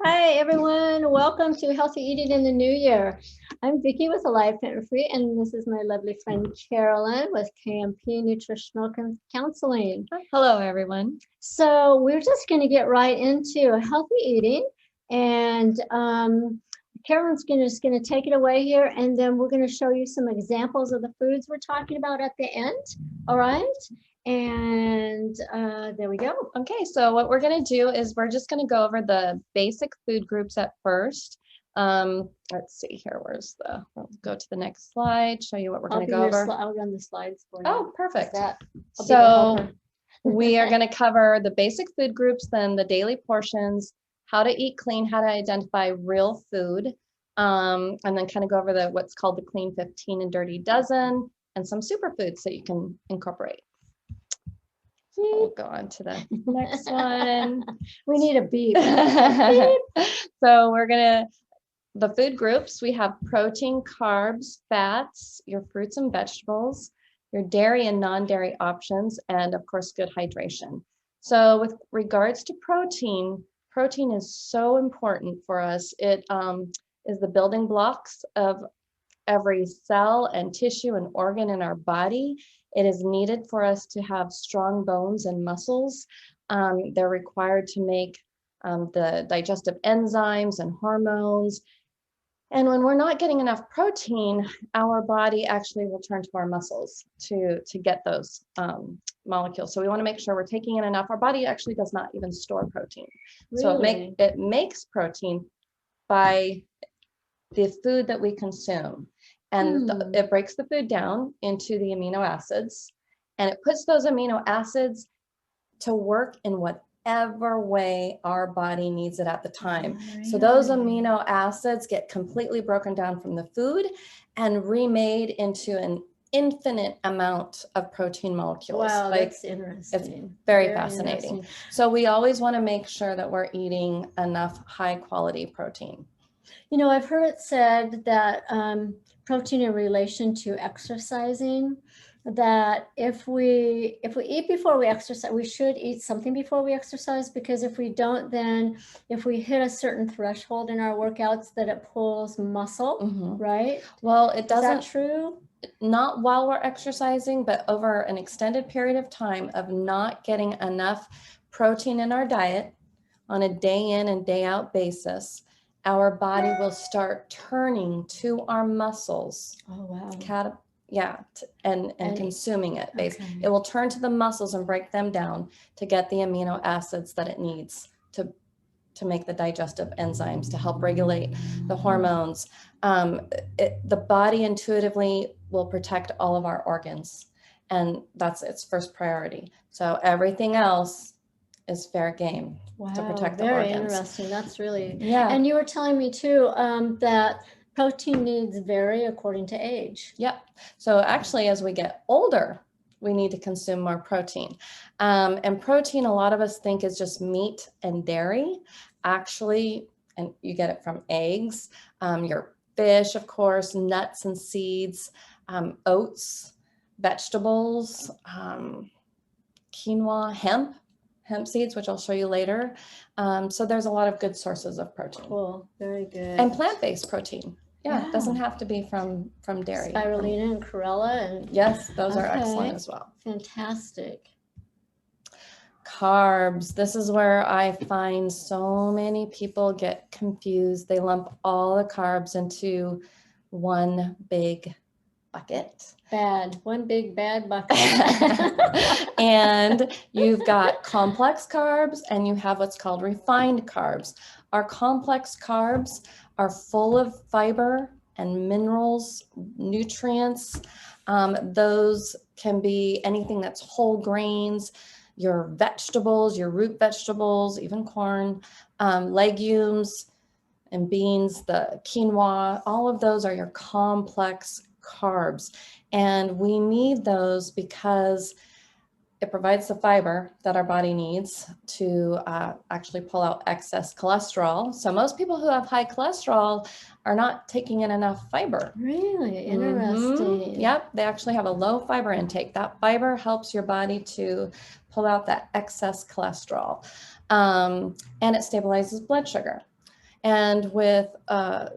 Hi, everyone. Welcome to Healthy Eating in the New Year. I'm Vicki with Alive Fit and Free, and this is my lovely friend Karolyn with KMP Nutritional Counseling. Hello, everyone. So we're just going to get right into healthy eating, and Carolyn's just going to take it away here, and then we're going to show you some examples of the foods we're talking about at the end. All right. And there we go. Okay, so what we're going to do is we're just going to go over the basic food groups at first. Let's see here. We'll go to the next slide, show you what we're going to go over. I'll run the slides for you. Oh, perfect. So we are going to cover the basic food groups, then the daily portions, how to eat clean, how to identify real food, and then kind of go over what's called the clean 15 and dirty dozen, and some superfoods that you can incorporate. We'll go on to the next one. We need a beep. So the food groups, we have protein, carbs, fats, your fruits and vegetables, your dairy and non-dairy options, and of course, good hydration. So with regards to protein is so important for us. It is the building blocks of every cell and tissue and organ in our body. It is needed for us to have strong bones and muscles. They're required to make the digestive enzymes and hormones. And when we're not getting enough protein, our body actually will turn to our muscles to get those molecules. So we want to make sure we're taking in enough. Our body actually does not even store protein. Really? So it makes protein by the food that we consume. And it breaks the food down into the amino acids, and it puts those amino acids to work in whatever way our body needs it at the time. Really? So those amino acids get completely broken down from the food and remade into an infinite amount of protein molecules. Wow, that's interesting. It's very fascinating. So we always want to make sure that we're eating enough high quality protein. You know, I've heard it said that protein in relation to exercising, that if we eat before we exercise, we should eat something before we exercise, because if we don't, then if we hit a certain threshold in our workouts, that it pulls muscle, right? Well, it doesn't. Is that true? Not while we're exercising, but over an extended period of time of not getting enough protein in our diet on a day in and day out basis, our body will start turning to our muscles. Oh, wow. And consuming it. Okay. It will turn to the muscles and break them down to get the amino acids that it needs to make the digestive enzymes, to help regulate the hormones. The body intuitively will protect all of our organs, and that's its first priority. So everything else is fair game to protect the organs. Very interesting. That's really, yeah. And you were telling me too that protein needs vary according to age. Yep. So actually, as we get older, we need to consume more protein. And protein, a lot of us think is just meat and dairy. Actually, and you get it from eggs, your fish, of course, nuts and seeds, oats, vegetables, quinoa, hemp seeds, which I'll show you later. So there's a lot of good sources of protein. Cool, very good. And plant-based protein. Yeah, it doesn't have to be from dairy. Spirulina and chlorella. And yes, those are excellent as well. Fantastic. Carbs. This is where I find so many people get confused. They lump all the carbs into one big bucket. One big bad bucket. And you've got complex carbs and you have what's called refined carbs. Our complex carbs are full of fiber and minerals, nutrients. Those can be anything that's whole grains, your vegetables, your root vegetables, even corn, legumes and beans, the quinoa, all of those are your complex carbs. And we need those because it provides the fiber that our body needs to actually pull out excess cholesterol. So most people who have high cholesterol are not taking in enough fiber. Really interesting. Yep, they actually have a low fiber intake. That fiber helps your body to pull out that excess cholesterol. And it stabilizes blood sugar. And with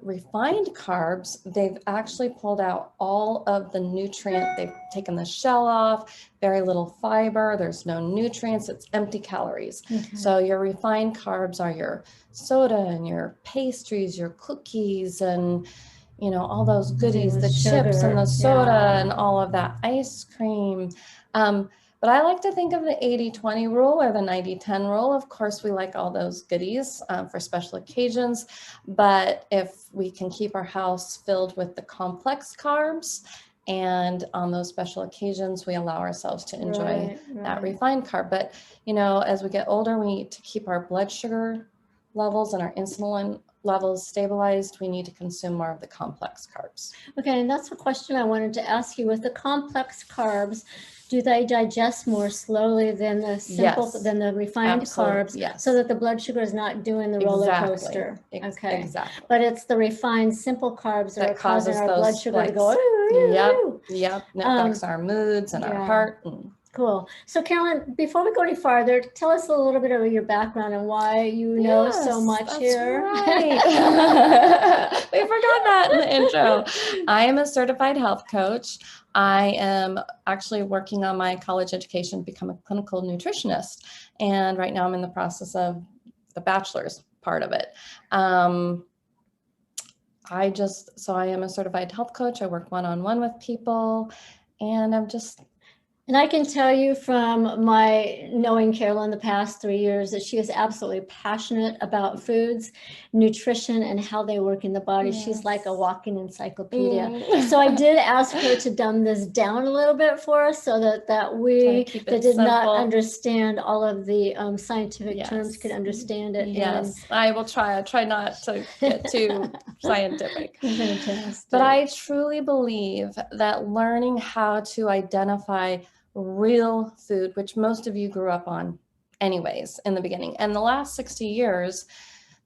refined carbs, they've actually pulled out all of the nutrient. They've taken the shell off, very little fiber. There's no nutrients. It's empty calories. Okay. So your refined carbs are your soda and your pastries, your cookies, and you know, all those goodies, the chips and the soda and all of that ice cream. But I like to think of the 80-20 rule or the 90-10 rule. Of course, we like all those goodies for special occasions, but if we can keep our house filled with the complex carbs, and on those special occasions, we allow ourselves to enjoy that refined carb. But, you know, as we get older, we need to keep our blood sugar levels and our insulin levels stabilized. We need to consume more of the complex carbs. Okay, and that's a question I wanted to ask you. With the complex carbs, do they digest more slowly than the simple, than the refined carbs? Yes. So that the blood sugar is not doing the roller coaster. Okay. Exactly. But it's the refined simple carbs that are causing our blood sugar spikes. to go. Yep. And it affects our moods and our heart. Cool. So Karolyn, before we go any farther, tell us a little bit of your background and why you know so much here. Right. We forgot that in the intro. I am a certified health coach. I am actually working on my college education to become a clinical nutritionist. And right now I'm in the process of the bachelor's part of it. I am a certified health coach. I work one-on-one with people, and And I can tell you from my knowing Karolyn the past 3 years that she is absolutely passionate about foods, nutrition, and how they work in the body. Yes. She's like a walking encyclopedia. So I did ask her to dumb this down a little bit for us so that we that did not understand all of the scientific terms could understand it. Yes, I will try. I try not to get too scientific. Fantastic. But I truly believe that learning how to identify real food, which most of you grew up on anyways in the beginning. And the last 60 years,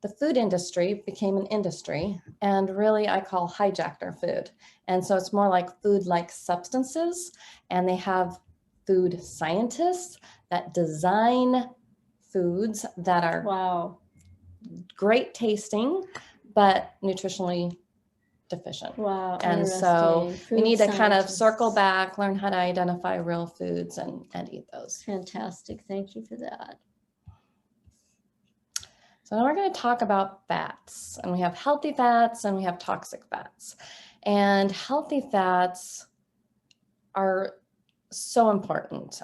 the food industry became an industry, and really I call hijacked our food. And so it's more like food-like substances, and they have food scientists that design foods that are great tasting, but nutritionally deficient. Wow. And so we need to kind of circle back, learn how to identify real foods and eat those. Fantastic. Thank you for that. So now we're going to talk about fats, and we have healthy fats and we have toxic fats. And healthy fats are so important.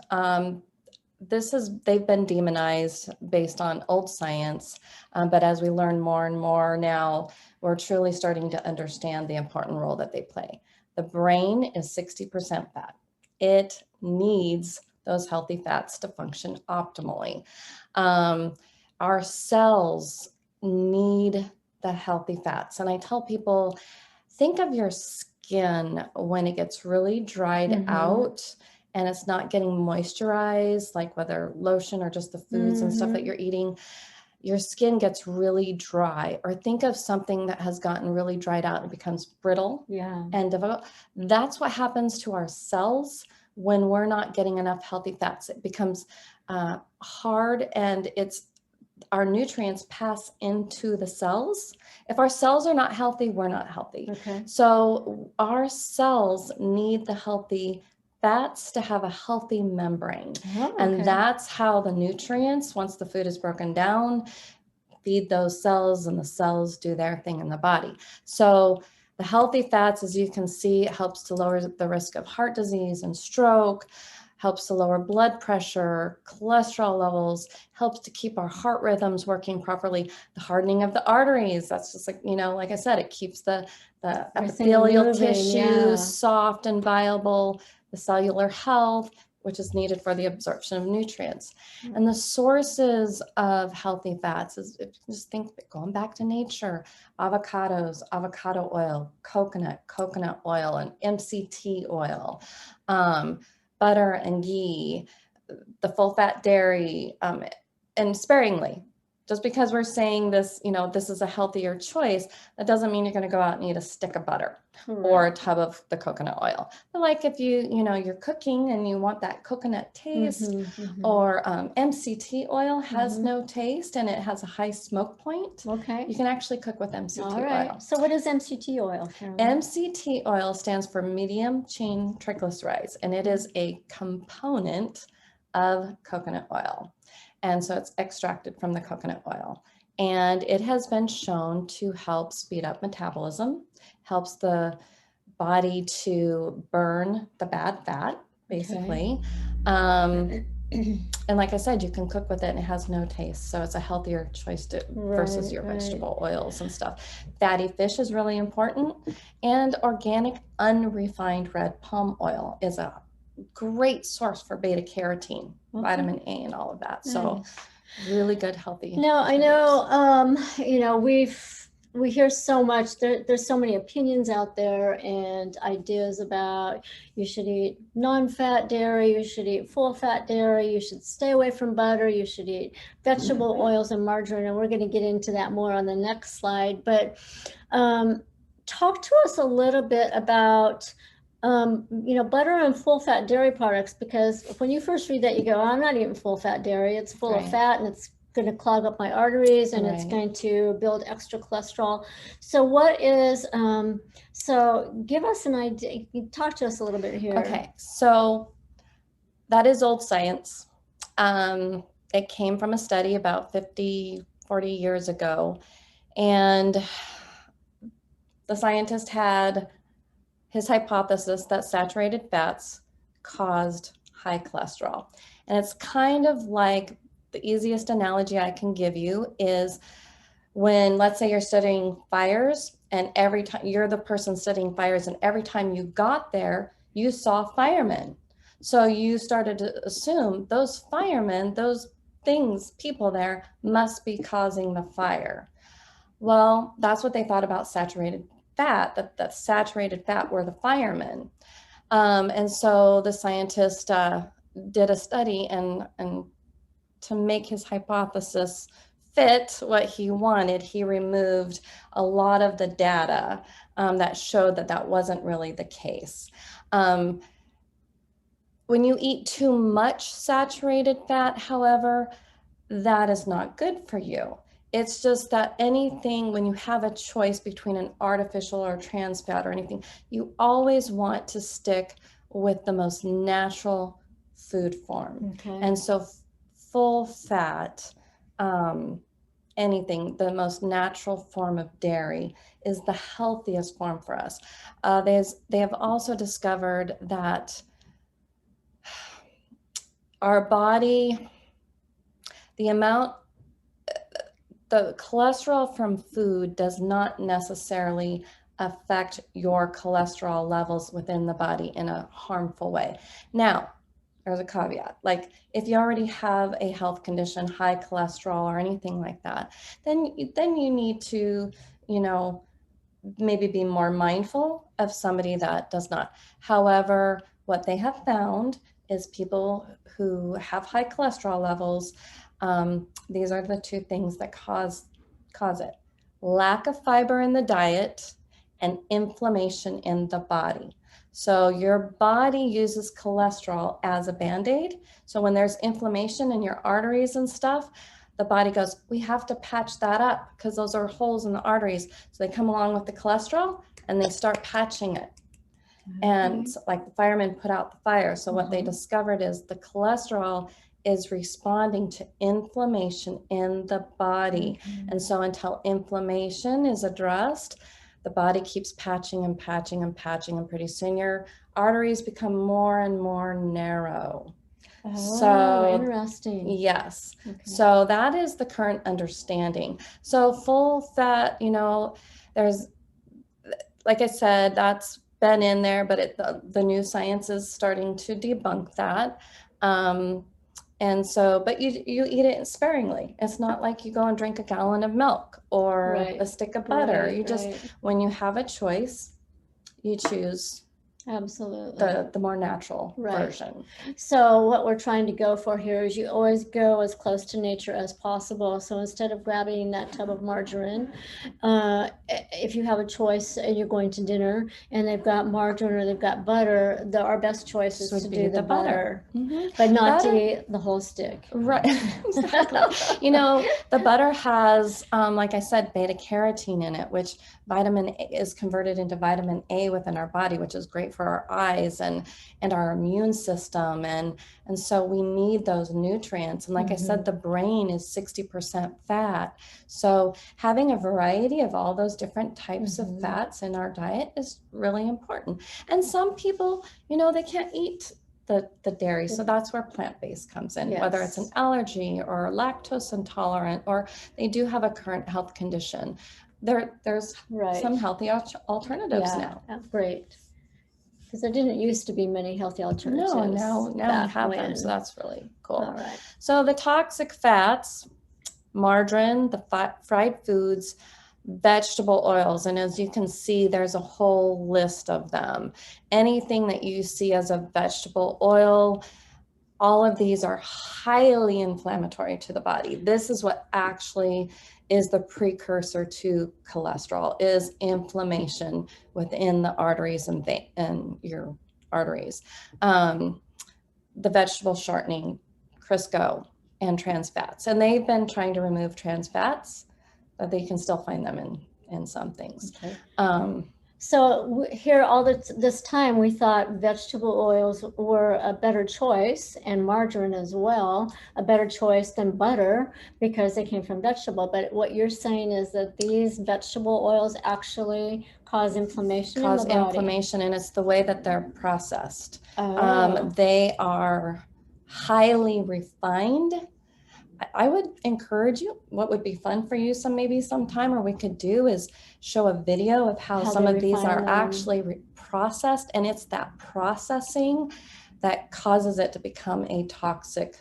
They've been demonized based on old science, but as we learn more and more now, we're truly starting to understand the important role that they play. The brain is 60% fat. It needs those healthy fats to function optimally. Our cells need the healthy fats. And I tell people, think of your skin when it gets really dried out and it's not getting moisturized, like whether lotion or just the foods and stuff that you're eating. Your skin gets really dry. Or think of something that has gotten really dried out and becomes brittle and difficult. That's what happens to our cells when we're not getting enough healthy fats. It becomes hard, and our nutrients pass into the cells. If our cells are not healthy, we're not healthy. Okay. So our cells need the healthy fats to have a healthy membrane. And that's how the nutrients, once the food is broken down, feed those cells, and the cells do their thing in the body. So the healthy fats, as you can see, helps to lower the risk of heart disease and stroke, helps to lower blood pressure, cholesterol levels, helps to keep our heart rhythms working properly, the hardening of the arteries. That's just like, like I said, it keeps the epithelial tissue soft and viable, the cellular health, which is needed for the absorption of nutrients. And the sources of healthy fats is, if you just think, going back to nature, avocados, avocado oil, coconut oil, and MCT oil, butter and ghee, the full fat dairy, and sparingly. just because we're saying this, this is a healthier choice, that doesn't mean you're going to go out and eat a stick of butter or a tub of the coconut oil. But like if you're cooking and you want that coconut taste, or MCT oil has no taste and it has a high smoke point. Okay. You can actually cook with MCT All right. oil. So what is MCT oil, Karolyn? MCT oil stands for medium chain triglycerides, and it is a component of coconut oil. And so it's extracted from the coconut oil. And it has been shown to help speed up metabolism, helps the body to burn the bad fat, basically. Okay. And like I said, you can cook with it and it has no taste. So it's a healthier choice versus your vegetable oils and stuff. Fatty fish is really important. And organic unrefined red palm oil is a great source for beta carotene, vitamin A and all of that. So really good, healthy. Now, I know, we hear so much, there's so many opinions out there and ideas about you should eat non-fat dairy, you should eat full-fat dairy, you should stay away from butter, you should eat vegetable oils and margarine, and we're going to get into that more on the next slide. But talk to us a little bit about butter and full-fat dairy products, because when you first read that, you go, I'm not eating full-fat dairy. It's full of fat and it's going to clog up my arteries and it's going to build extra cholesterol. So what is, so give us an idea, talk to us a little bit here. Okay, so that is old science. It came from a study about 40 years ago. And the scientist had his hypothesis that saturated fats caused high cholesterol. And it's kind of like, the easiest analogy I can give you is when, let's say you're studying fires, and every time you're the person studying fires, and every time you got there, you saw firemen. So you started to assume those firemen, those things, people there must be causing the fire. Well, that's what they thought about saturated fat, that saturated fat were the firemen. And so the scientist did a study and to make his hypothesis fit what he wanted, he removed a lot of the data that showed that wasn't really the case. When you eat too much saturated fat, however, that is not good for you. It's just that anything, when you have a choice between an artificial or trans fat or anything, you always want to stick with the most natural food form. Okay. And so full fat, anything, the most natural form of dairy is the healthiest form for us. They have also discovered that our body, the cholesterol from food does not necessarily affect your cholesterol levels within the body in a harmful way. Now, there's a caveat, like if you already have a health condition, high cholesterol or anything like that, then you need to, maybe be more mindful of somebody that does not. However, what they have found is people who have high cholesterol levels, these are the two things that cause it. Lack of fiber in the diet and inflammation in the body. So your body uses cholesterol as a Band-Aid. So when there's inflammation in your arteries and stuff, the body goes, we have to patch that up because those are holes in the arteries. So they come along with the cholesterol and they start patching it. And like the firemen put out the fire. So what they discovered is the cholesterol is responding to inflammation in the body. And so until inflammation is addressed, the body keeps patching and patching and patching, and pretty soon your arteries become more and more narrow. Oh, so interesting. Yes. Okay. So that is the current understanding. So full fat, there's, like I said, that's been in there, but the new science is starting to debunk that. And so, but you eat it sparingly. It's not like you go and drink a gallon of milk or a stick of butter. You just, when you have a choice, you choose Absolutely. the more natural Right. version. So what we're trying to go for here is you always go as close to nature as possible. So instead of grabbing that tub of margarine, if you have a choice and you're going to dinner and they've got margarine or they've got butter, our best choice is Would to be do the the butter, Mhm. but not to Butter- eat the whole stick. Right, exactly. You know, the butter has, like I said, beta carotene in it, which vitamin A is converted into vitamin A within our body, which is great for our eyes and our immune system. And so we need those nutrients. And like I said, the brain is 60% fat. So having a variety of all those different types of fats in our diet is really important. And some people, you know, they can't eat the dairy. So that's where plant-based comes in, whether it's an Yes. allergy or lactose intolerant, or they do have a current health condition. There's Right. some healthy alternatives now. Great. Because there didn't used to be many healthy alternatives. No, now we back have them, when. so that's really cool. All right. So the toxic fats, margarine, the fried foods, vegetable oils, and as you can see, there's a whole list of them. Anything that you see as a vegetable oil, all of these are highly inflammatory to the body. This is what actually is the precursor to cholesterol, is inflammation within the arteries and your arteries. The vegetable shortening, Crisco, and trans fats. And they've been trying to remove trans fats, but they can still find them in some things. Okay. So here all this time we thought vegetable oils were a better choice, and margarine as well, a better choice than butter because they came from vegetable. But what you're saying is that these vegetable oils actually cause inflammation in the body. Inflammation, and it's the way that they're processed. Oh. They are highly refined. I would encourage you, what would be fun for you maybe sometime, or we could do, is show a video of how some of these are actually processed, and it's that processing that causes it to become a toxic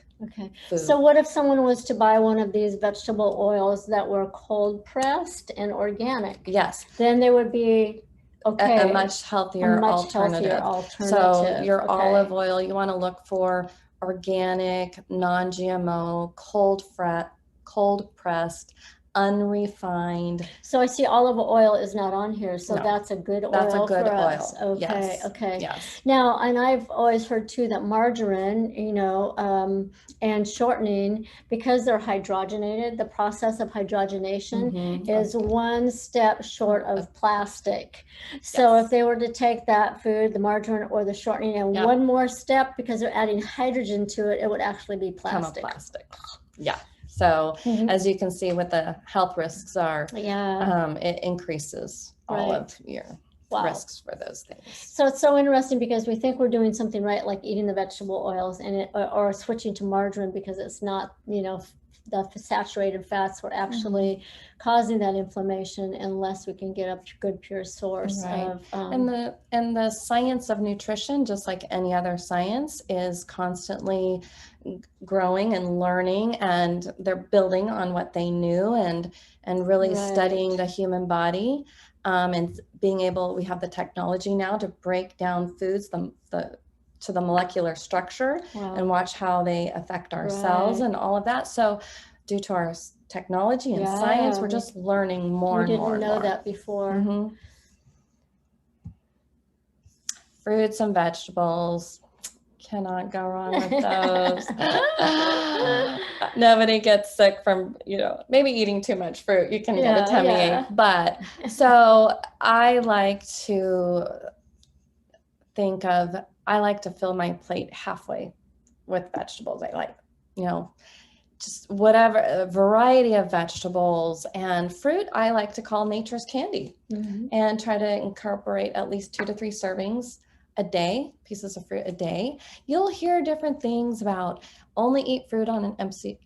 food. So what if someone was to buy one of these vegetable oils that were cold pressed and organic? Yes. Then there would be a much healthier alternative. So your olive oil, you want to look for organic, non-GMO, cold pressed, unrefined. So I see olive oil is not on here, so that's a good oil. That's a good for oil. Us. Okay, yes. Okay. Yes. Now, and I've always heard too that margarine, you know, and shortening, because they're hydrogenated, the process of hydrogenation is one step short of plastic. So if they were to take that food, the margarine or the shortening, and one more step, because they're adding hydrogen to it, it would actually be plastic. Yeah. So as you can see what the health risks are, it increases all of your risks for those things. So it's so interesting because we think we're doing something right, like eating the vegetable oils and or switching to margarine because it's not, you know, the saturated fats were actually causing that inflammation unless we can get a good pure source of and the science of nutrition, just like any other science, is constantly growing and learning, and they're building on what they knew and really studying the human body, and being able, we have the technology now to break down foods to the molecular structure and watch how they affect our cells and all of that. So due to our technology and science, we're just learning more and more. We didn't know that before. Fruits and vegetables, cannot go wrong with those. Nobody gets sick from, you know, maybe eating too much fruit. You can get a tummy ache. But so I like to fill my plate halfway with vegetables. I like, you know, just whatever, a variety of vegetables. And fruit I like to call nature's candy, and try to incorporate at least 2 to 3 servings a day, pieces of fruit a day. You'll hear different things about only eat fruit on an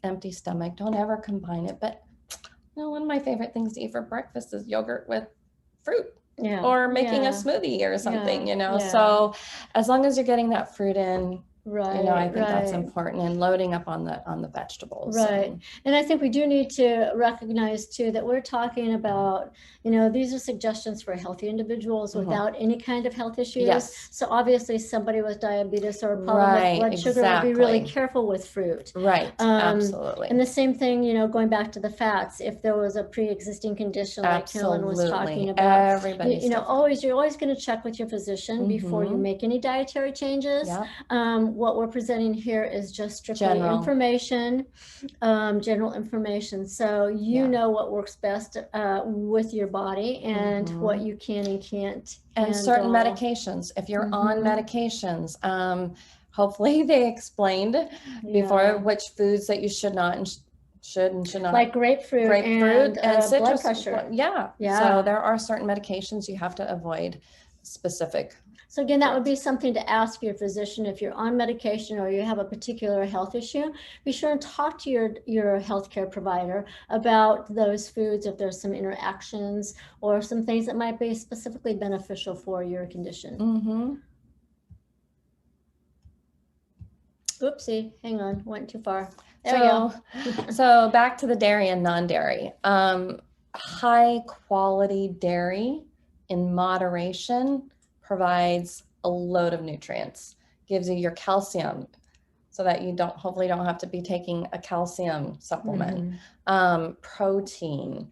empty stomach. Don't ever combine it. But you know, one of my favorite things to eat for breakfast is yogurt with fruit. Or making a smoothie or something, you know. So as long as you're getting that fruit in Right. You know, I think that's Right. important, and loading up on the vegetables. Right. And I think we do need to recognize too that we're talking about, these are suggestions for healthy individuals without any kind of health issues. Yes. So obviously somebody with diabetes or a problem with blood sugar would be really careful with fruit. Right. Absolutely. And the same thing, going back to the fats, if there was a pre-existing condition like Karolyn was talking about, Everybody's you're always going to check with your physician before you make any dietary changes. What we're presenting here is just strictly information. General information, so you know what works best with your body and what you can and can't and certain medications. If you're on medications, hopefully they explained before which foods that you should not and should not, like grapefruit and citrus, blood pressure. So there are certain medications you have to avoid specific. So again, that would be something to ask your physician if you're on medication or you have a particular health issue. Be sure and talk to your healthcare provider about those foods, if there's some interactions or some things that might be specifically beneficial for your condition. Oopsie, hang on, went too far. There we go. So back to the dairy and non-dairy. High quality dairy in moderation provides a load of nutrients, gives you your calcium so that you hopefully don't have to be taking a calcium supplement, protein,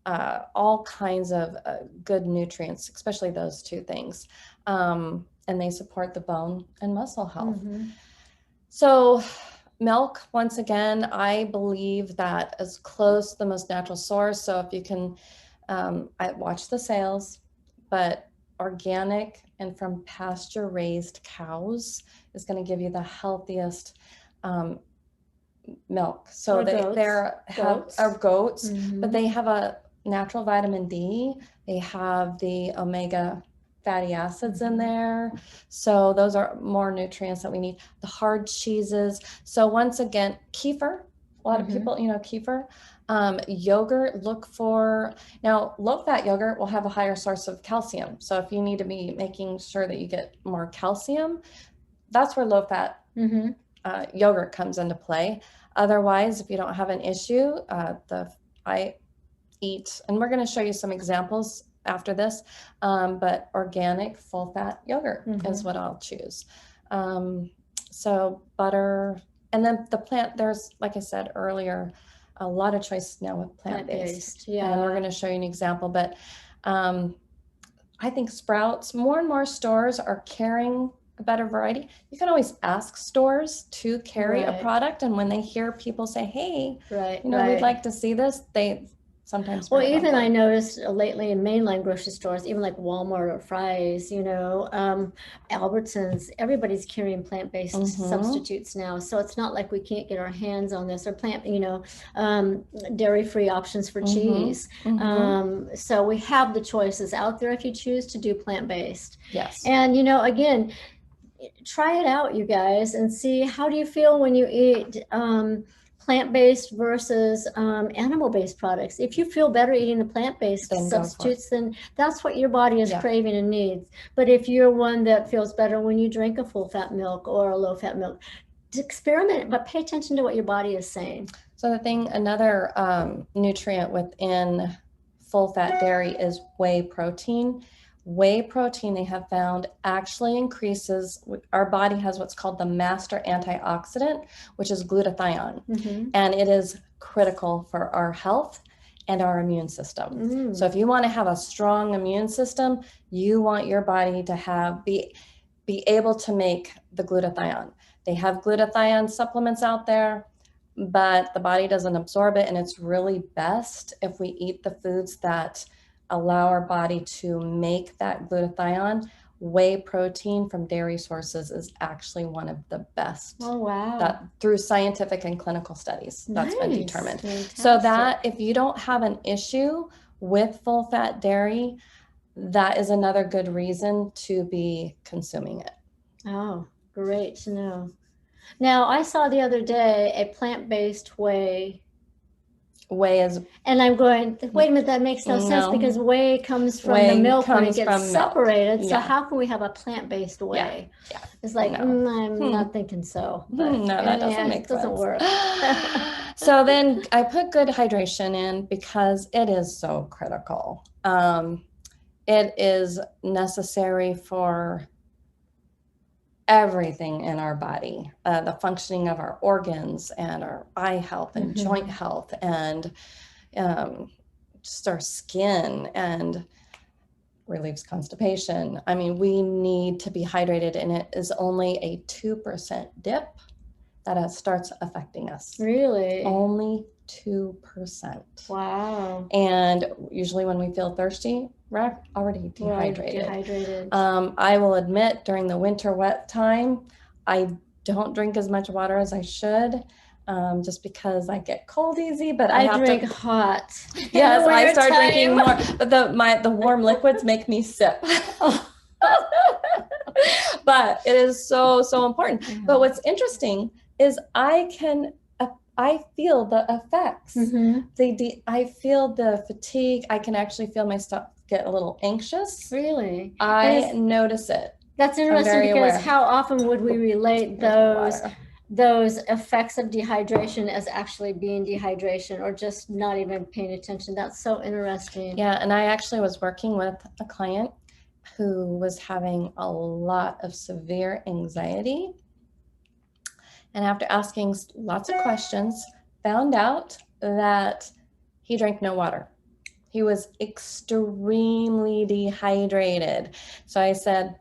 all kinds of good nutrients, especially those two things. And they support the bone and muscle health. So milk, once again, I believe that is close to the most natural source. So if you can, I watch the sales, but organic and from pasture raised cows is going to give you the healthiest milk. So they're goats, but they have a natural vitamin D. They have the omega fatty acids in there. So those are more nutrients that we need. The hard cheeses. So once again, kefir, a lot of people, kefir. Yogurt, look for, now low-fat yogurt will have a higher source of calcium. So if you need to be making sure that you get more calcium, that's where low-fat yogurt comes into play. Otherwise, if you don't have an issue, I eat, and we're going to show you some examples after this, but organic full-fat yogurt is what I'll choose. So butter, and then the plant, there's, like I said earlier, a lot of choices now with plant-based. And we're going to show you an example, but I think Sprouts, more and more stores are carrying a better variety. You can always ask stores to carry a product, and when they hear people say, hey, we'd like to see this, they sometimes. Well, even I noticed lately in mainline grocery stores, even like Walmart or Fry's, Albertsons, everybody's carrying plant-based substitutes now. So it's not like we can't get our hands on this, or dairy-free options for cheese. So we have the choices out there if you choose to do plant-based. Yes. And, again, try it out, you guys, and see, how do you feel when you eat plant-based versus animal-based products? If you feel better eating the plant-based substitutes, then that's what your body is craving and needs. But if you're one that feels better when you drink a full-fat milk or a low-fat milk, experiment, but pay attention to what your body is saying. So another nutrient within full-fat dairy is whey protein. Whey protein, they have found, actually increases, our body has what's called the master antioxidant, which is glutathione. And it is critical for our health and our immune system. So if you want to have a strong immune system, you want your body to be able to make the glutathione. They have glutathione supplements out there, but the body doesn't absorb it. And it's really best if we eat the foods that allow our body to make that glutathione. Whey protein from dairy sources is actually one of the best. Oh, wow. That through scientific and clinical studies, that's been determined. Fantastic. So that if you don't have an issue with full fat dairy, that is another good reason to be consuming it. Oh, great to know. Now, I saw the other day a plant-based whey Whey is And I'm going, wait a minute, that makes no sense No. because whey comes from Whey the milk when it comes gets from milk. separated. So Yeah. how can we have a plant-based whey? Yeah. It's like, No. I'm not thinking so. But No, that doesn't make it doesn't sense. work. So then I put good hydration in because it is so critical. It is necessary for everything in our body, the functioning of our organs and our eye health and joint health and just our skin, and relieves constipation. I mean, we need to be hydrated, and it is only a 2% dip that starts affecting us. Really? Only 2%. Wow. And usually when we feel thirsty, we're already dehydrated. Dehydrated. I will admit during the winter wet time, I don't drink as much water as I should, just because I get cold easy, but I have drink to, hot. yes, I start drinking more, but the warm liquids make me sip. But it is so, so important. Yeah. But what's interesting is I feel the effects. I feel the fatigue. I can actually feel my stuff get a little anxious. Really? I notice it. That's interesting because aware. how often would we relate those effects of dehydration as actually being dehydration or just not even paying attention? That's so interesting. Yeah, and I actually was working with a client who was having a lot of severe anxiety. And after asking lots of questions, found out that he drank no water. He was extremely dehydrated. So I said,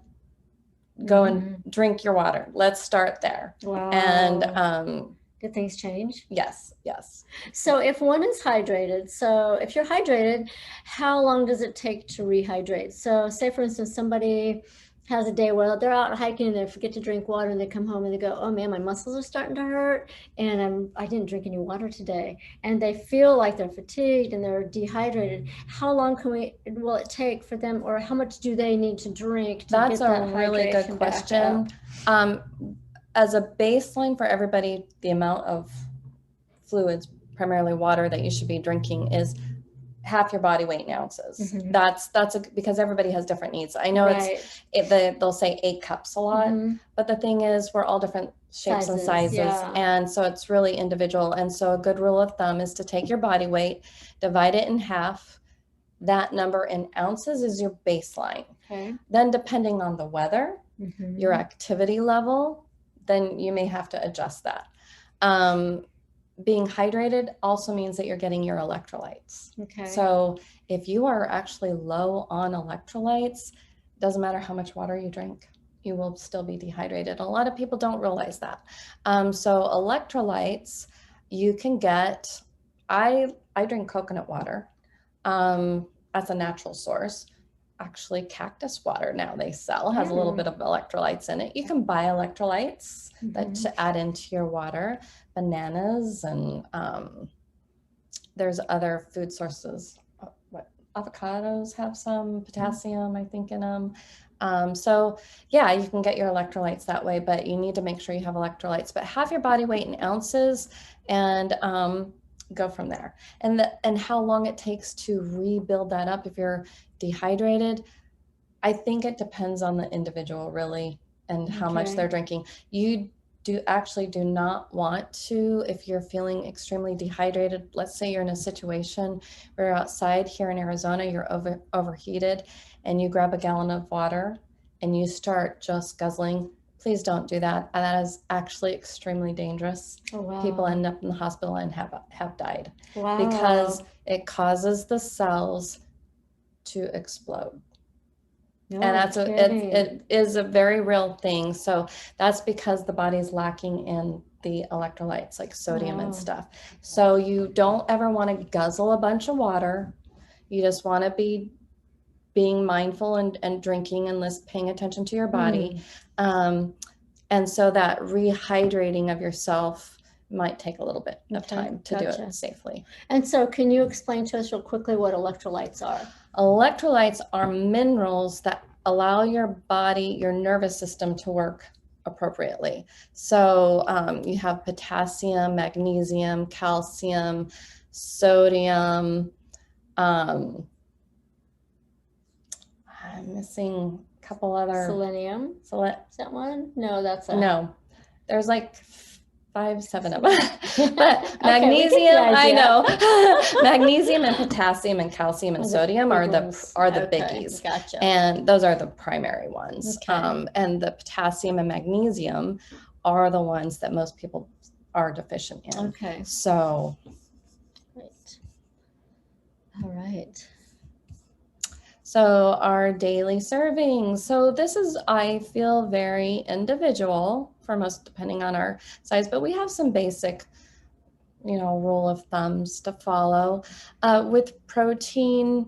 go and drink your water. Let's start there. Wow. And did things change? Yes, yes. So if one is hydrated, so if you're hydrated, how long does it take to rehydrate? So say for instance, somebody has a day where they're out hiking and they forget to drink water and they come home and they go, oh man, my muscles are starting to hurt and I didn't drink any water today. And they feel like they're fatigued and they're dehydrated. How long will it take for them, or how much do they need to drink to That's get that a really good question. As a baseline for everybody, the amount of fluids, primarily water, that you should be drinking is half your body weight in ounces. That's because everybody has different needs. I know they'll say 8 cups a lot, but the thing is we're all different shapes and sizes, and so it's really individual. And so a good rule of thumb is to take your body weight, divide it in half. That number in ounces is your baseline. Then depending on the weather, your activity level, then you may have to adjust that. Being hydrated also means that you're getting your electrolytes. So if you are actually low on electrolytes, doesn't matter how much water you drink, you will still be dehydrated. A lot of people don't realize that. So electrolytes, you can get, I drink coconut water. That's a natural source. Actually, cactus water now they sell has a little bit of electrolytes in it. You can buy electrolytes to add into your water. Bananas, and there's other food sources. Avocados have some potassium, I think, in them. So yeah, you can get your electrolytes that way, but you need to make sure you have electrolytes. But have your body weight in ounces and go from there. And how long it takes to rebuild that up if you're dehydrated, I think it depends on the individual really and how much they're drinking. You do not want to, if you're feeling extremely dehydrated, let's say you're in a situation where you're outside here in Arizona, you're overheated, and you grab a gallon of water and you start just guzzling. Please don't do that. That is actually extremely dangerous. People end up in the hospital and have died because it causes the cells to explode. And it is a very real thing. So that's because the body's lacking in the electrolytes like sodium and stuff. So you don't ever want to guzzle a bunch of water. You just want to be being mindful and drinking and paying attention to your body. And so that rehydrating of yourself might take a little bit of time to do it safely. And so can you explain to us real quickly what electrolytes are? Electrolytes are minerals that allow your body, your nervous system to work appropriately. So you have potassium, magnesium, calcium, sodium. I'm missing a couple other. Selenium. Is that one? No, that's a. No, there's like 5, 7 of them. But Okay, magnesium, I idea. know. Magnesium and potassium and calcium and Are the sodium big are the ones. Okay, biggies. gotcha. And those are the primary ones. Okay. And the potassium and magnesium are the ones that most people are deficient in. Okay. So, Great. All right. so our daily servings. So this is, I feel, very individual for most, depending on our size, but we have some basic, you know, rule of thumbs to follow. With protein,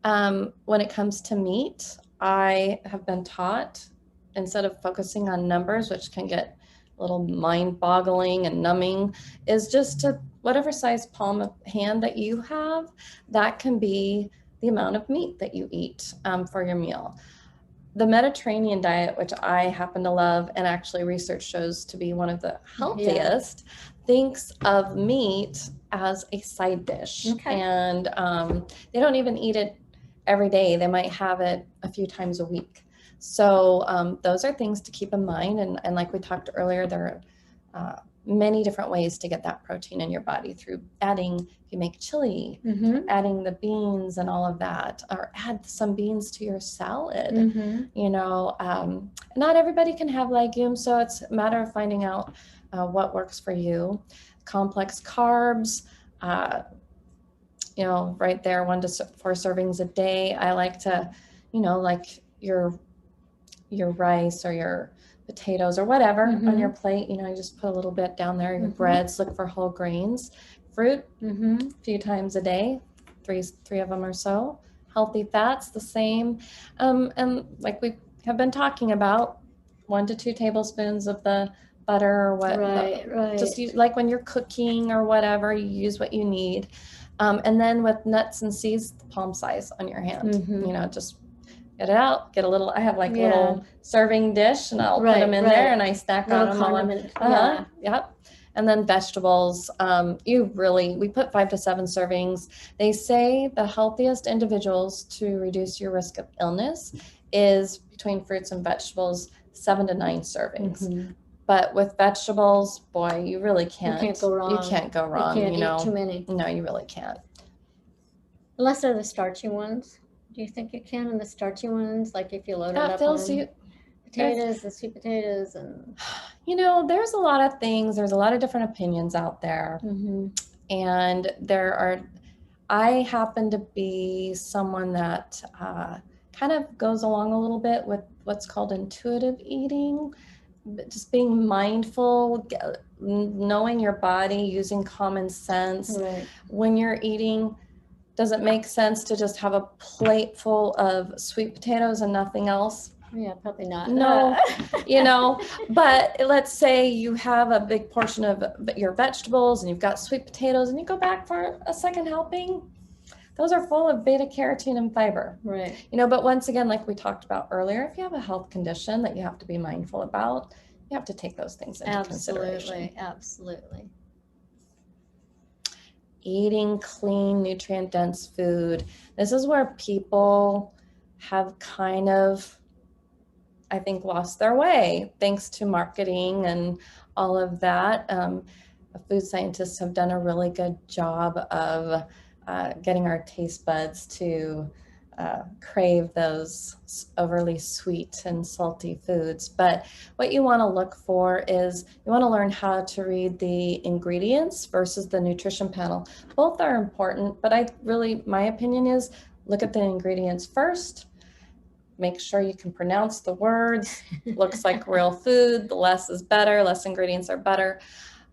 when it comes to meat, I have been taught, instead of focusing on numbers, which can get a little mind-boggling and numbing, is just to whatever size palm of hand that you have, that can be the amount of meat that you eat for your meal. The Mediterranean diet, which I happen to love, and actually research shows to be one of the healthiest, thinks of meat as a side dish. Okay. And they don't even eat it every day. They might have it a few times a week. So those are things to keep in mind. And like we talked earlier, there are many different ways to get that protein in your body through adding, if you make chili, adding the beans and all of that, or add some beans to your salad. You know, not everybody can have legumes, so it's a matter of finding out what works for you. Complex carbs, you know, right there, 1 to 4 servings a day. I like to, you know, like your rice or your potatoes or whatever on your plate, you know, you just put a little bit down there. Your breads, look for whole grains. Fruit, a few times a day, three of them or so. Healthy fats, the same. And like we have been talking about, 1 to 2 tablespoons of the butter or what. Right. Just use, like when you're cooking or whatever, you use what you need. And then with nuts and seeds, the palm size on your hand, you know, just get it out, get a little, I have like a little serving dish, and I'll put them in there and I snack on them. Condiment. Yep. And then vegetables, we put 5 to 7 servings. They say the healthiest individuals to reduce your risk of illness is between fruits and vegetables, 7 to 9 servings. But with vegetables, boy, you really can't. You can't go wrong. You can't go wrong. You can't know, eat too many. No, you really can't. Unless they're the starchy ones. Do you think you can in the starchy ones? Like if you load it up on potatoes, the sweet potatoes, and you know, there's a lot of things. There's a lot of different opinions out there, and I happen to be someone that kind of goes along a little bit with what's called intuitive eating, just being mindful, knowing your body, using common sense. When you're eating, does it make sense to just have a plate full of sweet potatoes and nothing else? Yeah, probably not. No, you know, but let's say you have a big portion of your vegetables and you've got sweet potatoes and you go back for a second helping. Those are full of beta carotene and fiber. You know, but once again, like we talked about earlier, if you have a health condition that you have to be mindful about, you have to take those things into consideration. Absolutely. Eating clean, nutrient-dense food. This is where people have kind of, I think, lost their way thanks to marketing and all of that. Food scientists have done a really good job of getting our taste buds to crave those overly sweet and salty foods. But what you want to look for is you want to learn how to read the ingredients versus the nutrition panel. Both are important, but my opinion is look at the ingredients first. Make sure you can pronounce the words. Looks like real food. The less is better. Less ingredients are better.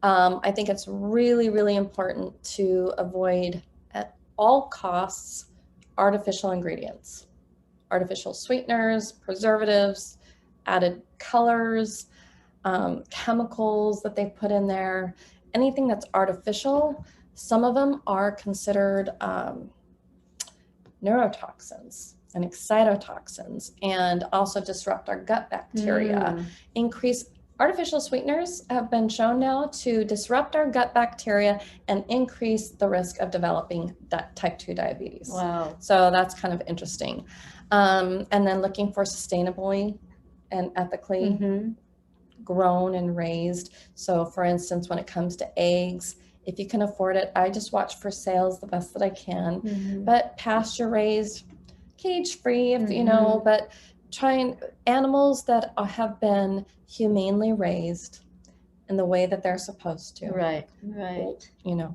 I think it's really, really important to avoid at all costs artificial ingredients, artificial sweeteners, preservatives, added colors, chemicals that they put in there. Anything that's artificial, some of them are considered neurotoxins and excitotoxins, and also disrupt our gut bacteria, increase Artificial sweeteners have been shown now to disrupt our gut bacteria and increase the risk of developing type 2 diabetes. Wow. So that's kind of interesting. And then looking for sustainably and ethically grown and raised. So for instance, when it comes to eggs, if you can afford it, I just watch for sales the best that I can, but pasture raised, cage free, if you know, but trying animals that have been humanely raised in the way that they're supposed to. Right. You know,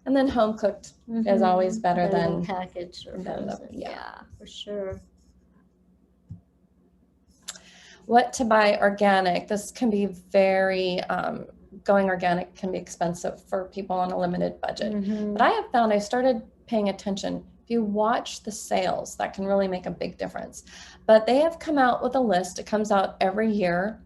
and then home cooked is always better than packaged or frozen. Yeah, for sure. What to buy organic? This can be very, going organic can be expensive for people on a limited budget. But I have found I started paying attention. If you watch the sales, that can really make a big difference. But they have come out with a list. It comes out every year,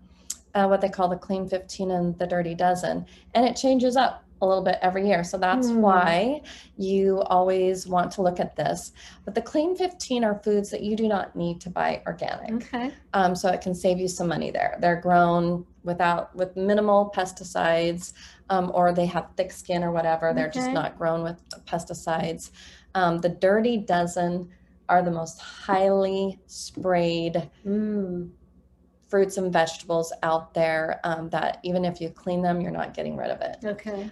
what they call the Clean 15 and the Dirty Dozen. And it changes up a little bit every year. So that's why you always want to look at this. But the Clean 15 are foods that you do not need to buy organic. Okay. So it can save you some money there. They're grown with minimal pesticides, or they have thick skin or whatever. They're just not grown with pesticides. The Dirty Dozen are the most highly sprayed fruits and vegetables out there, that even if you clean them, you're not getting rid of it. Okay.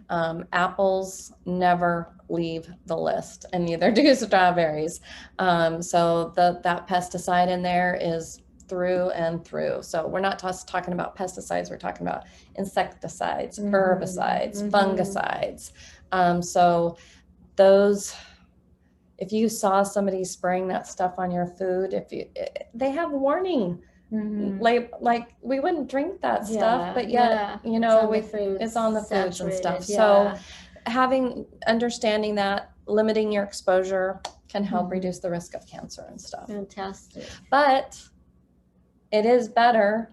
Apples never leave the list, and neither do strawberries. So that pesticide in there is through and through. So we're not just talking about pesticides, we're talking about insecticides, herbicides, fungicides. So those, if you saw somebody spraying that stuff on your food, they have warning. Like we wouldn't drink that stuff, but yet, you know, it's on the foods and stuff. So understanding that, limiting your exposure can help reduce the risk of cancer and stuff. Fantastic. But it is better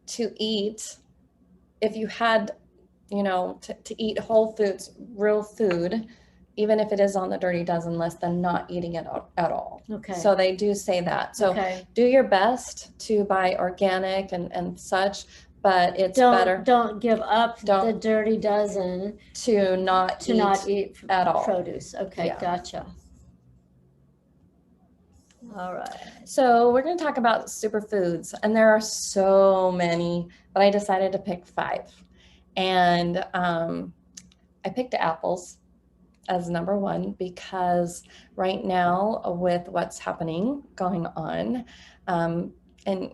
to eat, if you had, you know, to eat whole foods, real food, even if it is on the Dirty Dozen list, than not eating it at all. Okay. So they do say that. So do your best to buy organic and such, but it's better. Don't give up the Dirty Dozen to not eat at all produce. Okay, gotcha. All right. So we're going to talk about superfoods, and there are so many, but I decided to pick 5. And I picked apples as number 1 because right now, with what's going on, and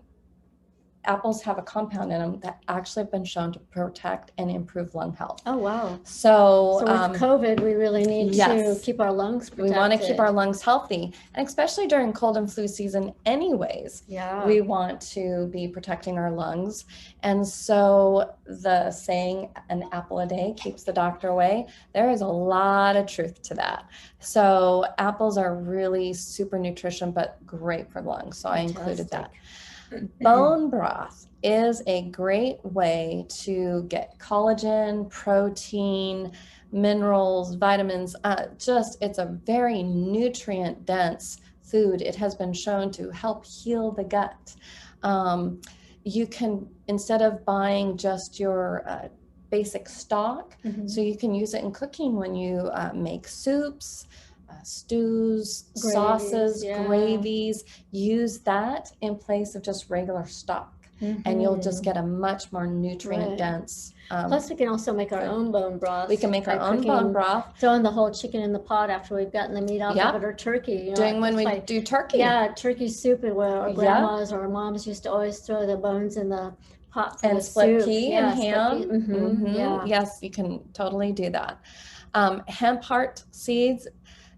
apples have a compound in them that actually have been shown to protect and improve lung health. Oh, wow. So with COVID, we really need to keep our lungs protected. We want to keep our lungs healthy, and especially during cold and flu season anyways, we want to be protecting our lungs. And so the saying, an apple a day keeps the doctor away, there is a lot of truth to that. So apples are really super nutrition, but great for lungs. So I included that. Bone broth is a great way to get collagen, protein, minerals, vitamins. It's a very nutrient dense food. It has bone shown to help heal the gut. You can, instead of buying just your basic stock, so you can use it in cooking when you make soups, stews, gravies, sauces, gravies. Use that in place of just regular stock, and you'll just get a much more nutrient dense. Plus, we can also make our own bone broth. We can make our own bone broth. Throwing the whole chicken in the pot after we've gotten the meat off of it, or turkey. You know, doing when we do turkey. Yeah, turkey soup, where our grandmas or our moms used to always throw the bones in the pot for and split pea and ham. Yes, you can totally do that. Hemp heart seeds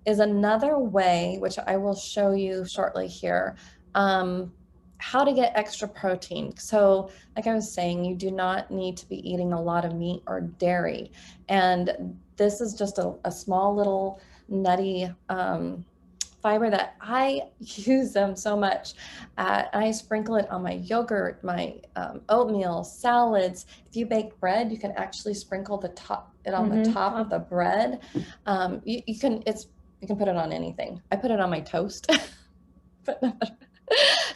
is another way, which I will show you shortly here, how to get extra protein. So like I was saying, you do not need to be eating a lot of meat or dairy. And this is just a small little nutty fiber that I use them so much. I sprinkle it on my yogurt, my oatmeal, salads. If you bake bread, you can actually sprinkle it on the top of the bread. You can put it on anything. I put it on my toast.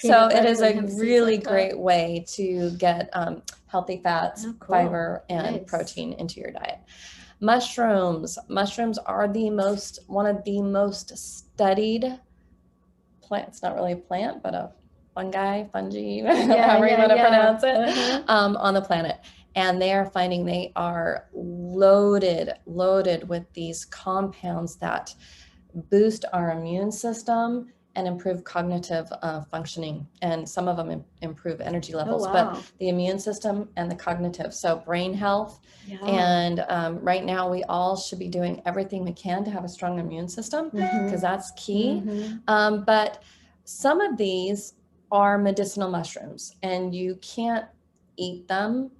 So Peanut it butter is and a hemp seeds really on top. great way to get healthy fats, Oh, cool. fiber, and Nice. protein into your diet. Mushrooms. Mushrooms are one of the most studied plants, not really a plant, but a fungi, however you want to pronounce it, on the planet. And they are finding they are loaded with these compounds that boost our immune system and improve cognitive functioning. And some of them improve energy levels, but the immune system and the cognitive, so brain health. Yeah. And right now we all should be doing everything we can to have a strong immune system, because that's key. But some of these are medicinal mushrooms and you can't eat them.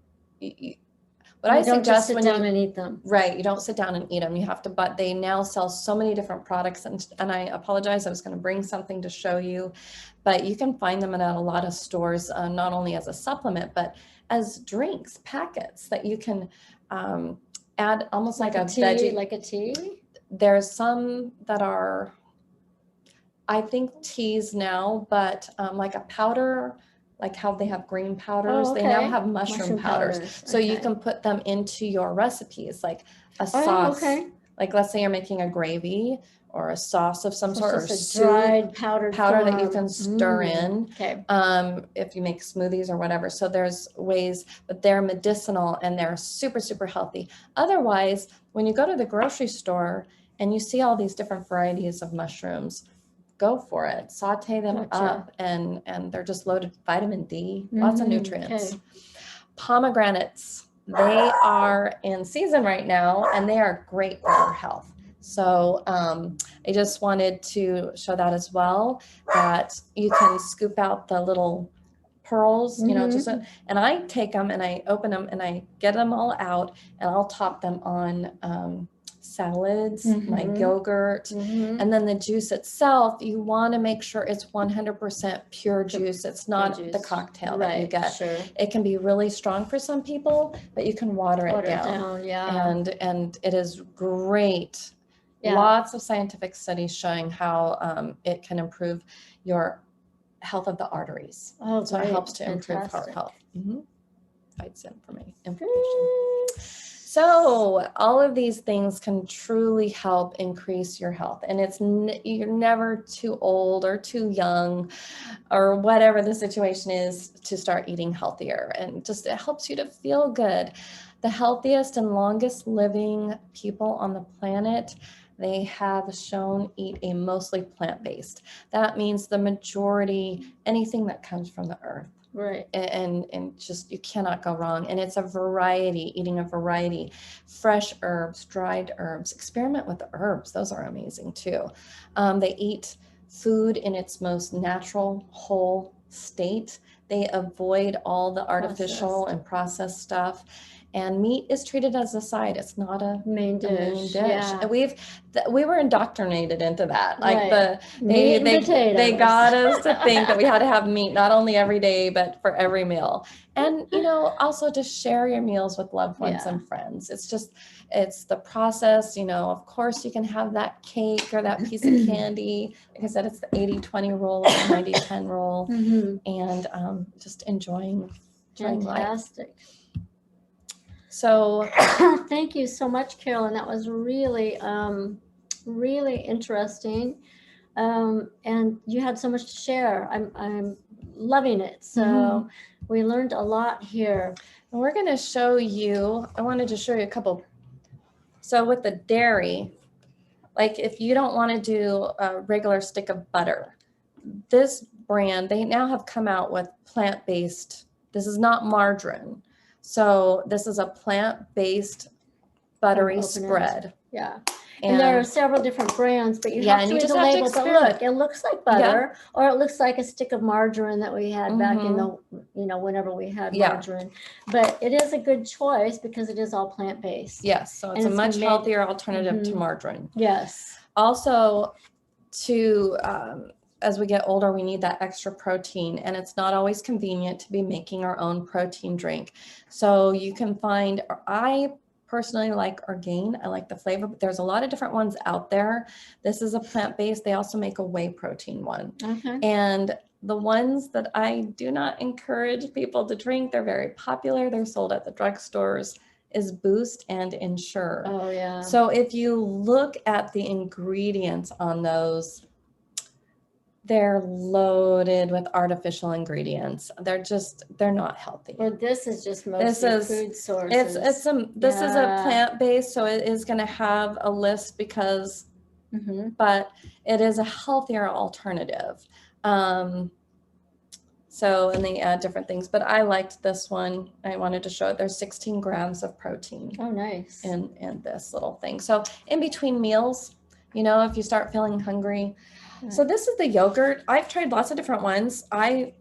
But I don't just suggest sit when down you, and eat them. right, you don't sit down and eat them. You have to, but they now sell so many different products. And I apologize, I was going to bring something to show you, but you can find them at a lot of stores, not only as a supplement, but as drinks, packets that you can add, almost like a tea, veggie. like a tea? There's some that are, I think, teas now, but like a powder, like how they have green powders, they now have mushroom powders. So you can put them into your recipes, like a sauce. Like let's say you're making a gravy or a sauce of some sort, or a dried powder that you can stir in. If you make smoothies or whatever. So there's ways, but they're medicinal and they're super, super healthy. Otherwise, when you go to the grocery store and you see all these different varieties of mushrooms, go for it. Saute them up, and they're just loaded with vitamin D, lots of nutrients. Pomegranates, they are in season right now, and they are great for our health. So I just wanted to show that as well, that you can scoop out the little pearls, you know, and I take them and I open them and I get them all out, and I'll top them on salads, my yogurt, and then the juice itself, you want to make sure it's 100% pure juice. It's not the cocktail that you get. It can be really strong for some people, but you can water it down. And it is great. Lots of scientific studies showing how it can improve your health of the arteries. So it helps to improve heart health. Fights inflammation. So all of these things can truly help increase your health, and you're never too old or too young or whatever the situation is to start eating healthier, and just it helps you to feel good. The healthiest and longest living people on the planet, they have shown eat a mostly plant-based. That means the majority, anything that comes from the earth. And just, you cannot go wrong. And it's a variety, eating a variety, fresh herbs, dried herbs. Experiment with the herbs. Those are amazing too. They eat food in its most natural, whole state. They avoid all the artificial and processed stuff. And meat is treated as a side. It's not a main dish. And we were indoctrinated into that. Like they got us to think that we had to have meat not only every day, but for every meal. And, you know, also to share your meals with loved ones and friends. It's the process, you know. Of course you can have that cake or that piece of candy. Like I said, it's the 80-20 rule, or the 90-10 rule, and just enjoying life. So thank you so much, Karolyn. That was really, really interesting. And you had so much to share. I'm loving it. So we learned a lot here. And we're going to show you, I wanted to show you a couple. So with the dairy, like if you don't want to do a regular stick of butter, this brand, they now have come out with plant-based. This is not margarine. So this is a plant-based buttery spread. And there are several different brands, but you have to read the label. But look, it looks like butter, or it looks like a stick of margarine that we had back in the, you know, whenever we had margarine. But it is a good choice because it is all plant-based. Yes, so it's a much healthier alternative to margarine. Also, as we get older, we need that extra protein, and it's not always convenient to be making our own protein drink. So you can find, I personally like Orgain. I like the flavor, but there's a lot of different ones out there. This is a plant-based. They also make a whey protein one. Okay. And the ones that I do not encourage people to drink, they're very popular. They're sold at the drugstores, is Boost and Ensure. Oh, yeah. So if you look at the ingredients on those, they're loaded with artificial ingredients. They're not healthy. Well, this is just mostly food sources. This is a plant-based, so it is going to have a list because, but it is a healthier alternative. So, and they add different things, but I liked this one. I wanted to show it. There's 16 grams of protein. Oh, nice. In this little thing. So in between meals, you know, if you start feeling hungry. So this is the yogurt. I've tried lots of different ones. I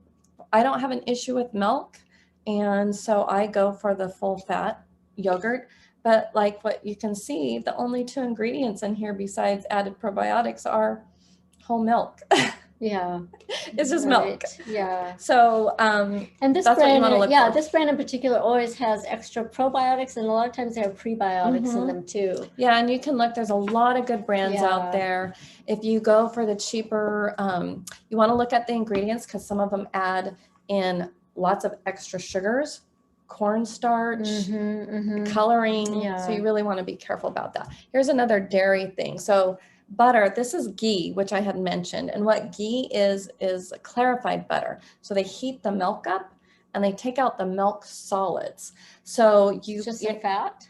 don't have an issue with milk. And so I go for the full fat yogurt. But like what you can see, the only 2 ingredients in here besides added probiotics are whole milk. Yeah. It's just milk. Yeah. So, and this that's brand, what you want to look for. this brand in particular always has extra probiotics, and a lot of times they have prebiotics in them too. Yeah, and you can look, there's a lot of good brands out there. If you go for the cheaper, you want to look at the ingredients because some of them add in lots of extra sugars, cornstarch, coloring. So you really want to be careful about that. Here's another dairy thing. So butter, this is ghee, which I had mentioned. And what ghee is clarified butter. So they heat the milk up and they take out the milk solids. So you just a fat?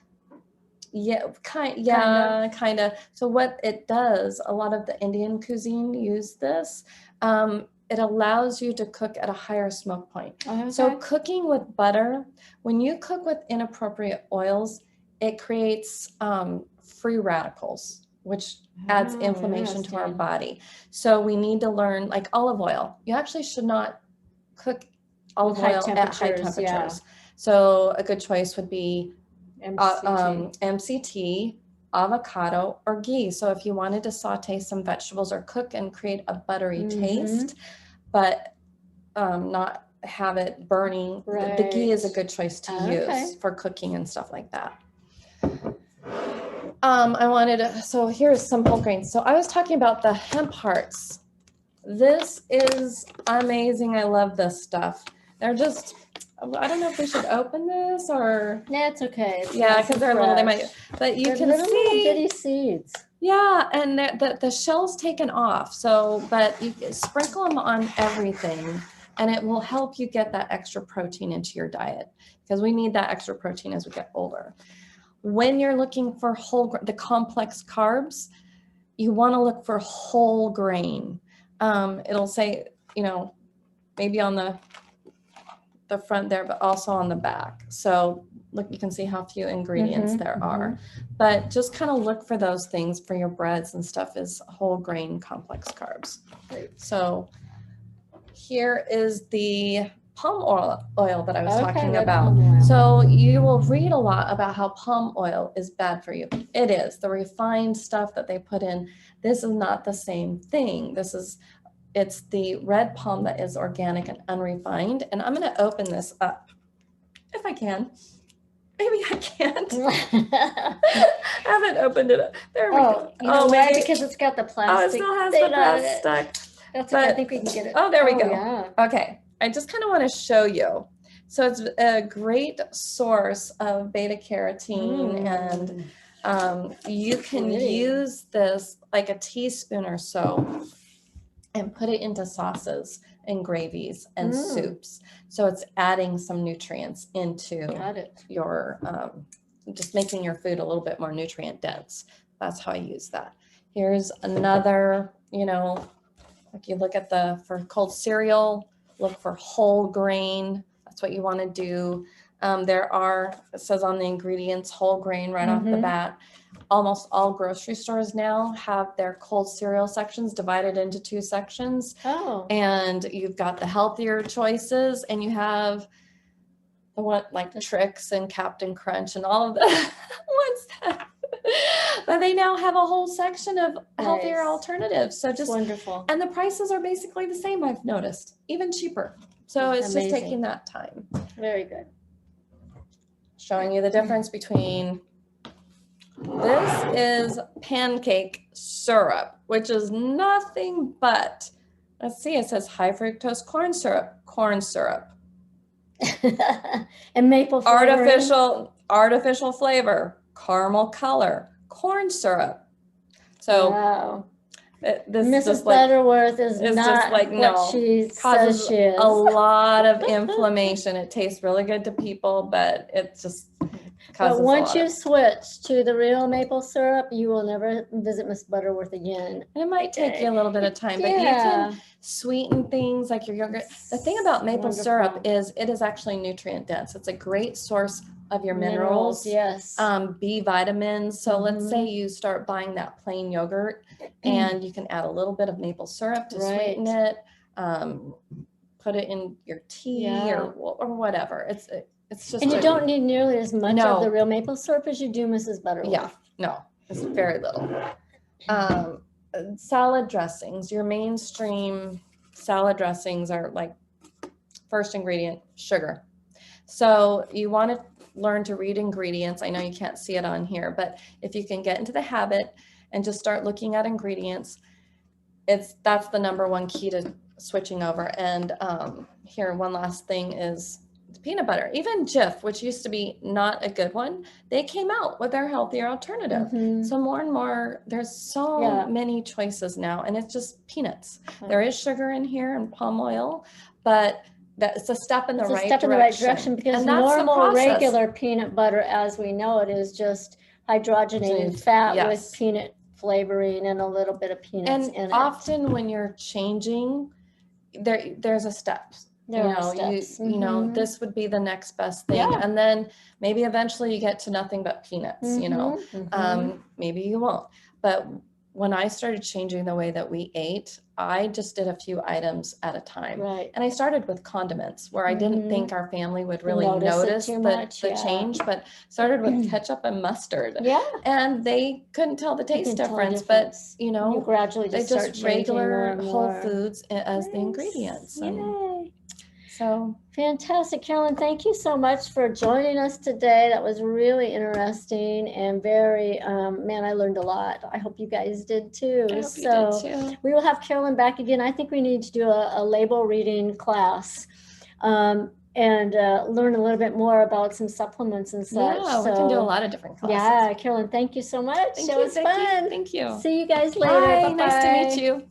Yeah, kind of. So what it does, a lot of the Indian cuisine use this. It allows you to cook at a higher smoke point. Okay. So cooking with butter, when you cook with inappropriate oils, it creates free radicals, which adds inflammation to our body. So we need to learn, like olive oil. You actually should not cook olive oil at high temperatures. Yeah. So a good choice would be MCT, avocado, or ghee. So if you wanted to saute some vegetables or cook and create a buttery taste, but not have it burning, the ghee is a good choice to use for cooking and stuff like that. So here's some whole grains. So I was talking about the hemp hearts. This is amazing. I love this stuff. They're just, I don't know if we should open this or. Yeah, it's okay. It's because they're little, they might, but you can see. Little bitty seeds. Yeah, and the shell's taken off. So, but you sprinkle them on everything and it will help you get that extra protein into your diet because we need that extra protein as we get older. When you're looking for the complex carbs, you want to look for whole grain. It'll say, maybe on the front there, but also on the back. So look, you can see how few ingredients there are, but just kind of look for those things for your breads and stuff is whole grain complex carbs. So here is the palm oil that I was talking about. So you will read a lot about how palm oil is bad for you. It is. The refined stuff that they put in, this is not the same thing. It's the red palm that is organic and unrefined. And I'm going to open this up if I can. Maybe I can't. I haven't opened it up. There we go. Maybe because it's got the plastic. Oh, it still has the plastic. That's okay. I think we can get it. Oh, there we go. Yeah. Okay. I just kind of want to show you. So it's a great source of beta carotene and you can use this like a teaspoon or so and put it into sauces and gravies and soups. So it's adding some nutrients into your, just making your food a little bit more nutrient dense. That's how I use that. Here's another, if you look at for cold cereal, look for whole grain. That's what you want to do. It says on the ingredients, whole grain right off the bat. Almost all grocery stores now have their cold cereal sections divided into 2 sections. And you've got the healthier choices and you have the one like Trix and Captain Crunch and all of the ones that, but they now have a whole section of healthier alternatives. So just wonderful. And the prices are basically the same, I've noticed, even cheaper. So it's just taking that time. Very good. Showing you the difference between This is pancake syrup, which is nothing but, let's see, it says high fructose corn syrup, And maple flavoring. artificial flavor, caramel color, corn syrup. So Wow. this Mrs. like, Butterworth is it's not just like, what no, she says causes she is. a lot of inflammation. It tastes really good to people, but it just causes But once a lot you of, switch to the real maple syrup, you will never visit Miss Butterworth again. and it might take you a little bit of time, but you can sweeten things like your yogurt. The thing about maple syrup is it is actually nutrient dense. It's a great source of your minerals, yes. B vitamins. So let's say you start buying that plain yogurt and you can add a little bit of maple syrup to sweeten it, put it in your tea or whatever. It's just, and you don't need nearly as much of the real maple syrup as you do Mrs. Butterworth. Yeah, no, it's very little. Salad dressings, your mainstream salad dressings are like first ingredient, sugar. So you want to learn to read ingredients. I know you can't see it on here, but if you can get into the habit and just start looking at ingredients, that's the number one key to switching over. And here, one last thing is peanut butter. Even Jif, which used to be not a good one, they came out with their healthier alternative. So more and more, there's so many choices now, and it's just peanuts. There is sugar in here and palm oil, but that's a step in the right direction. Because normal regular peanut butter, as we know it, is just hydrogenated fat with peanut flavoring and a little bit of peanuts in it. And often when you're changing, there's a step. You know, this would be the next best thing. And then maybe eventually you get to nothing but peanuts, you know, maybe you won't. But when I started changing the way that we ate, I just did a few items at a time. And I started with condiments, where I didn't think our family would really notice the change, but started with ketchup and mustard. And they couldn't tell the taste difference, but you know, you gradually they just regular whole foods as the ingredients. So fantastic. Karolyn, thank you so much for joining us today. That was really interesting and very, man, I learned a lot. I hope you guys did too. I hope you did too. We will have Karolyn back again. I think we need to do a label reading class and learn a little bit more about some supplements and such. Yeah, we can do a lot of different classes. Yeah, Karolyn, thank you so much. It was fun. Thank you. See you guys later. Bye. Nice to meet you.